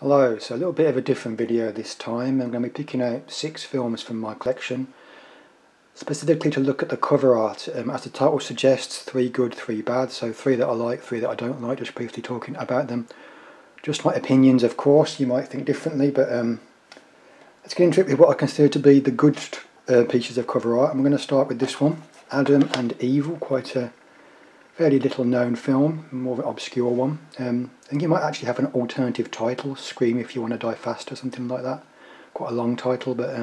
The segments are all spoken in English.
Hello, so a little bit of a different video this time. I'm going to be picking out 6 films from my collection, specifically to look at the cover art. As the title suggests, 3 good, 3 bad, so 3 that I like, 3 that I don't like, just briefly talking about them. Just my opinions, of course, you might think differently, but let's get into it with what I consider to be the good pieces of cover art. I'm going to start with this one, Adam and Evil, quite a fairly little known film, more of an obscure one. I think it might actually have an alternative title, Scream If You Want to Die Faster, something like that. Quite a long title, but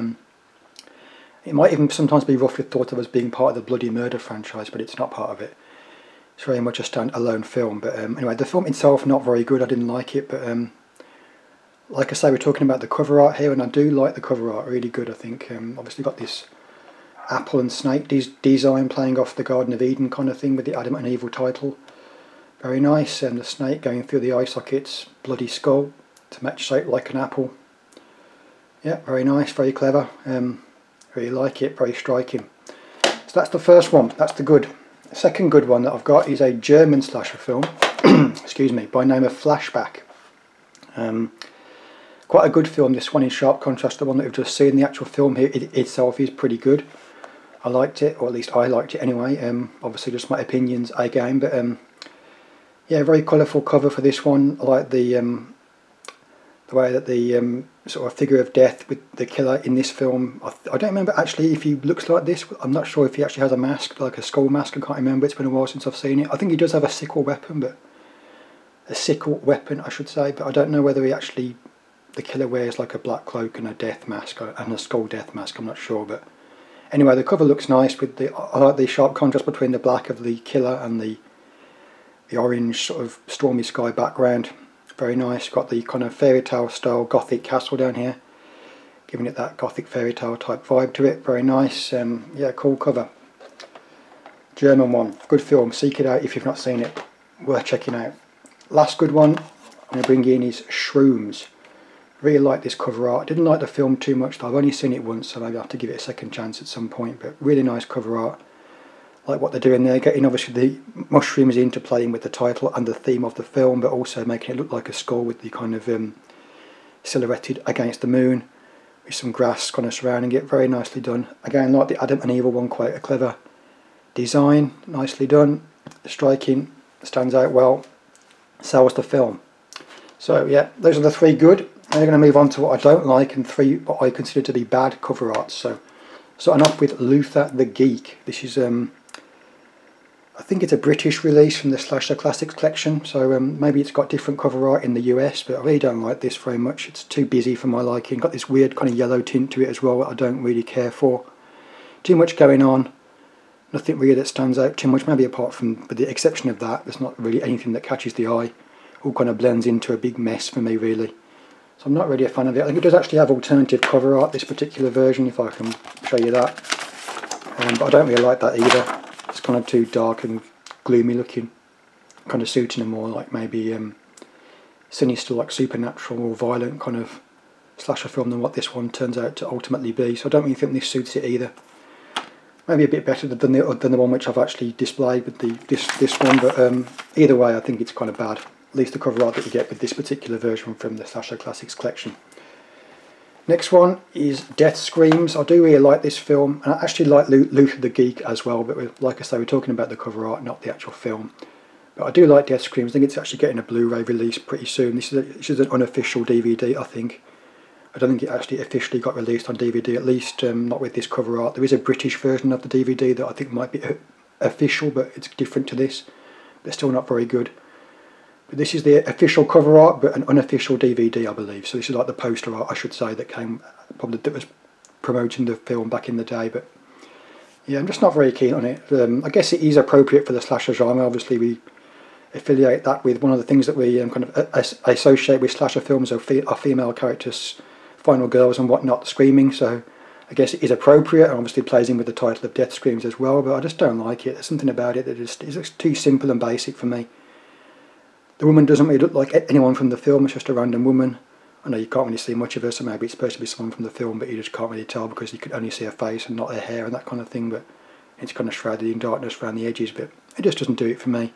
it might even sometimes be roughly thought of as being part of the Bloody Murder franchise, but it's not part of it. It's very much a stand-alone film, but anyway, the film itself not very good, I didn't like it, but like I say, we're talking about the cover art here, and I do like the cover art, really good I think. Obviously got this apple and snake design playing off the Garden of Eden kind of thing with the Adam and Evil title. Very nice, and the snake going through the eye sockets, bloody skull to match shape like an apple. Yeah, very nice, very clever. Really like it, very striking. So that's the first one, that's the good. The second good one that I've got is a German slasher film, excuse me, by name of Flashback. Quite a good film, this one, in sharp contrast to the one that we've just seen. The actual film here itself is pretty good. I liked it, or at least I liked it anyway. Obviously just my opinions again, but yeah, very colourful cover for this one. I like the way that the sort of figure of death with the killer in this film. I don't remember actually if he looks like this. I'm not sure if he actually has a mask, like a skull mask. I can't remember. It's been a while since I've seen it. I think he does have a sickle weapon, I should say. But I don't know whether the killer wears like a black cloak and a death mask and a skull death mask. I'm not sure, but anyway, the cover looks nice with I like the sharp contrast between the black of the killer and the orange sort of stormy sky background. Very nice. Got the kind of fairy tale style gothic castle down here, giving it that gothic fairy tale type vibe to it. Very nice. Yeah, cool cover. German one, good film. Seek it out if you've not seen it. Worth checking out. Last good one I'm going to bring in is Shrooms. Really like this cover art. Didn't like the film too much though. I've only seen it once, so maybe I have to give it a second chance at some point. But really nice cover art. Like what they're doing there, getting obviously the mushrooms into playing with the title and the theme of the film, but also making it look like a skull with the kind of silhouetted against the moon with some grass kind of surrounding it. Very nicely done. Again, like the Adam and Evil one, quite a clever design, nicely done, striking, stands out well, sells the film. So yeah, those are the 3 good. Now we're going to move on to what I don't like and 3 what I consider to be bad cover arts. So starting off with Luther the Geek. This is I think it's a British release from the Slasher Classics collection, so maybe it's got different cover art in the US, but I really don't like this very much. It's too busy for my liking. Got this weird kind of yellow tint to it as well that I don't really care for. Too much going on. Nothing really that stands out too much, maybe apart from, with the exception of that, there's not really anything that catches the eye. All kind of blends into a big mess for me, really. So I'm not really a fan of it. I think it does actually have alternative cover art, this particular version, if I can show you that. But I don't really like that either. It's kind of too dark and gloomy looking, kind of suiting a more like maybe sinister, like supernatural or violent kind of slasher film than what this one turns out to ultimately be. So I don't really think this suits it either. Maybe a bit better than the one which I've actually displayed with this one, but either way I think it's kind of bad. At least the cover art that you get with this particular version from the Slasher Classics collection. Next one is Death Screams. I do really like this film, and I actually like Luther the Geek as well, but like I say, we're talking about the cover art, not the actual film. But I do like Death Screams. I think it's actually getting a Blu-ray release pretty soon. This is an unofficial DVD, I think. I don't think it actually officially got released on DVD, at least not with this cover art. There is a British version of the DVD that I think might be official, but it's different to this, but still not very good. But this is the official cover art, but an unofficial DVD, I believe. So this is like the poster art, I should say, that was promoting the film back in the day. But yeah, I'm just not very keen on it. I guess it is appropriate for the slasher genre. Obviously, we affiliate that with one of the things that we kind of associate with slasher films are female characters, final girls and whatnot, screaming. So I guess it is appropriate, and obviously plays in with the title of Death Screams as well. But I just don't like it. There's something about it that is too simple and basic for me. The woman doesn't really look like anyone from the film, it's just a random woman. I know you can't really see much of her, so maybe it's supposed to be someone from the film, but you just can't really tell because you could only see her face and not her hair and that kind of thing, but it's kind of shrouded in darkness around the edges, but it just doesn't do it for me.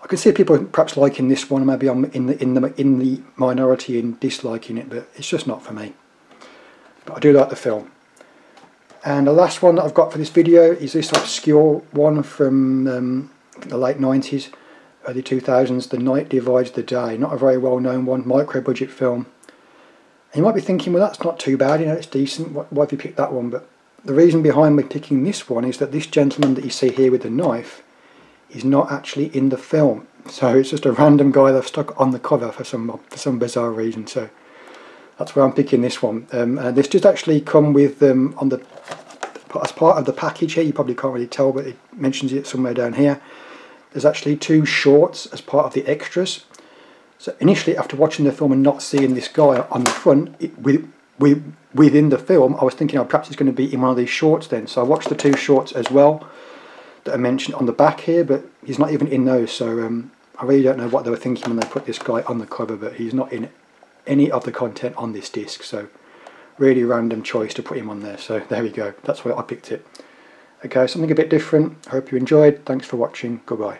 I can see people perhaps liking this one, maybe I'm in the minority in disliking it, but it's just not for me. But I do like the film. And the last one that I've got for this video is this obscure one from the late 90s, early 2000s, The Night Divides the Day. Not a very well known one, micro budget film. And you might be thinking, well, that's not too bad, you know, it's decent, why have you picked that one? But the reason behind me picking this one is that this gentleman that you see here with the knife is not actually in the film. So it's just a random guy they've stuck on the cover for some bizarre reason. So that's why I'm picking this one. This just actually come with as part of the package here. You probably can't really tell, but it mentions it somewhere down here. There's actually 2 shorts as part of the extras. So initially, after watching the film and not seeing this guy on the front within the film, I was thinking, oh, perhaps it's going to be in one of these shorts then. So I watched the 2 shorts as well that are mentioned on the back here, but he's not even in those. So I really don't know what they were thinking when they put this guy on the cover, but he's not in any of the content on this disc. So really random choice to put him on there. So there we go. That's why I picked it. Okay, something a bit different. I hope you enjoyed. Thanks for watching. Goodbye.